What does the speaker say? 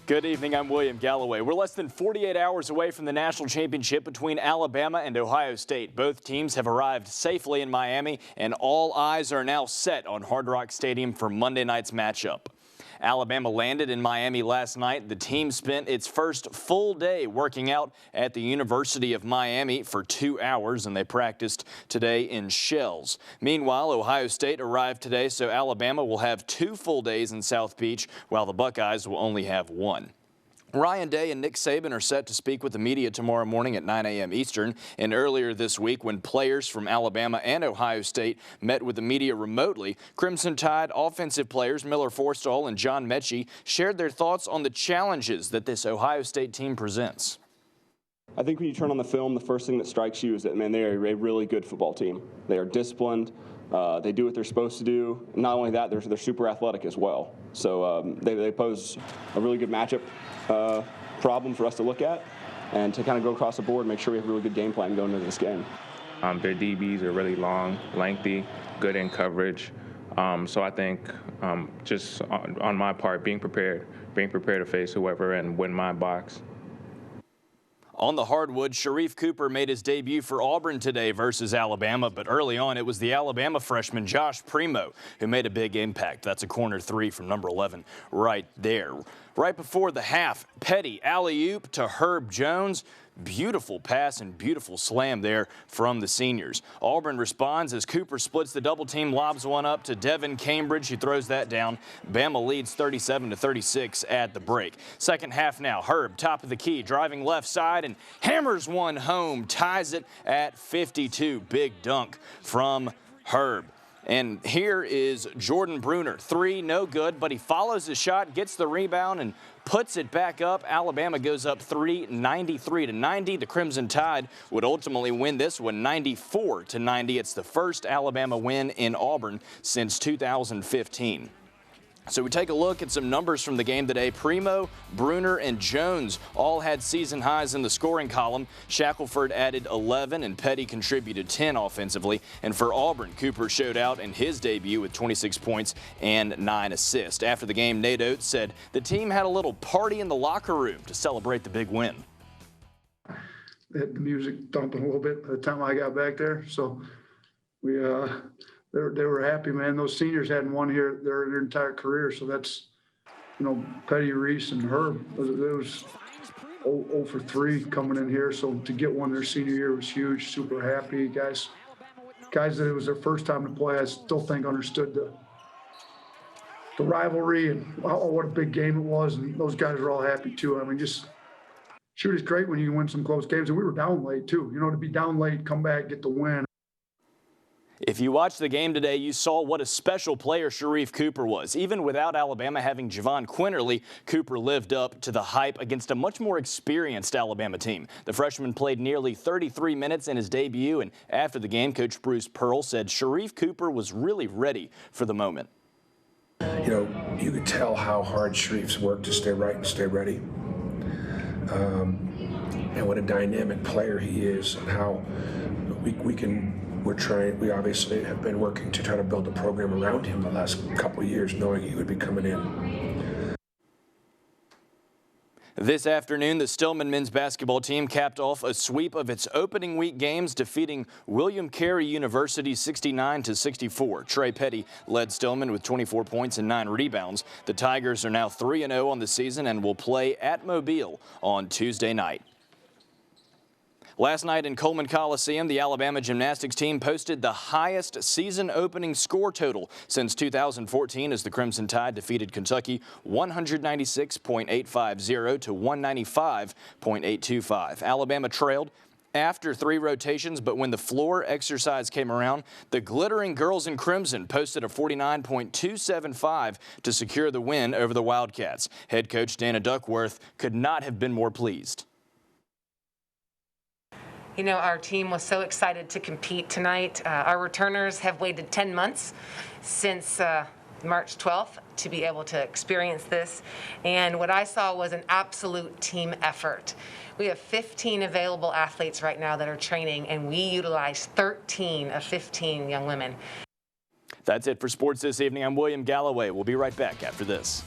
Good evening, I'm William Galloway. We're less than 48 hours away from the national championship between Alabama and Ohio State. Both teams have arrived safely in Miami, and all eyes are now set on Hard Rock Stadium for Monday night's matchup. Alabama landed in Miami last night. The team spent its first full day working out at the University of Miami for 2 hours, and they practiced today in shells. Meanwhile, Ohio State arrived today, so Alabama will have 2 full days in South Beach, while the Buckeyes will only have 1. Ryan Day and Nick Saban are set to speak with the media tomorrow morning at 9 a.m. Eastern. And earlier this week, when players from Alabama and Ohio State met with the media remotely, Crimson Tide offensive players Miller Forstall and John Mechie shared their thoughts on the challenges that this Ohio State team presents. I think when you turn on the film, the first thing that strikes you is that, man, they are a really good football team. They are disciplined. They do what they're supposed to do. Not only that, they're super athletic as well. So they pose a really good matchup problem for us to look at and to kind of go across the board and make sure we have a really good game plan going into this game. Their DBs are really long, lengthy, good in coverage. So I think just on my part, being prepared to face whoever and win my box. On the hardwood, Sharif Cooper made his debut for Auburn today versus Alabama, but early on it was the Alabama freshman Josh Primo who made a big impact. That's a corner 3 from number 11 right there. Right before the half, Petty alley-oop to Herb Jones. Beautiful pass and beautiful slam there from the seniors. Auburn responds as Cooper splits the double team, lobs one up to Devin Cambridge, who throws that down. Bama leads 37-36 at the break. Second half now, Herb top of the key, driving left side and hammers one home, ties it at 52. Big dunk from Herb. And here is Jordan Bruner. 3, no good, but he follows his shot, gets the rebound, and puts it back up. Alabama goes up 3, 93-90. The Crimson Tide would ultimately win this one 94-90. It's the first Alabama win in Auburn since 2015. So we take a look at some numbers from the game today. Primo, Bruner, and Jones all had season highs in the scoring column. Shackelford added 11 and Petty contributed 10 offensively. And for Auburn, Cooper showed out in his debut with 26 points and 9 assists. After the game, Nate Oates said the team had a little party in the locker room to celebrate the big win. They had the music thumping a little bit by the time I got back there. So they were happy, man. Those seniors hadn't won here their entire career, so that's, Petty, Reese, and Herb. It was 0 for 3 coming in here, so to get one their senior year was huge. Super happy, guys that it was their first time to play. I still think understood the rivalry and what a big game it was, and those guys were all happy too. I mean, just shoot is great when you win some close games, and we were down late too. To be down late, come back, get the win. If you watched the game today, you saw what a special player Sharif Cooper was. Even without Alabama having Javon Quinterly, Cooper lived up to the hype against a much more experienced Alabama team. The freshman played nearly 33 minutes in his debut, and after the game, Coach Bruce Pearl said Sharif Cooper was really ready for the moment. You could tell how hard Sharif's worked to stay right and stay ready. And what a dynamic player he is, and how we obviously have been working to try to build a program around him the last couple of years, knowing he would be coming in. This afternoon, the Stillman men's basketball team capped off a sweep of its opening week games, defeating William Carey University 69-64. Trey Petty led Stillman with 24 points and 9 rebounds. The Tigers are now 3-0 on the season and will play at Mobile on Tuesday night. Last night in Coleman Coliseum, the Alabama gymnastics team posted the highest season opening score total since 2014 as the Crimson Tide defeated Kentucky 196.850 to 195.825. Alabama trailed after 3 rotations, but when the floor exercise came around, the glittering girls in crimson posted a 49.275 to secure the win over the Wildcats. Head coach Dana Duckworth could not have been more pleased. Our team was so excited to compete tonight. Our returners have waited 10 months since March 12th to be able to experience this. And what I saw was an absolute team effort. We have 15 available athletes right now that are training, and we utilize 13 of 15 young women. That's it for sports this evening. I'm William Galloway. We'll be right back after this.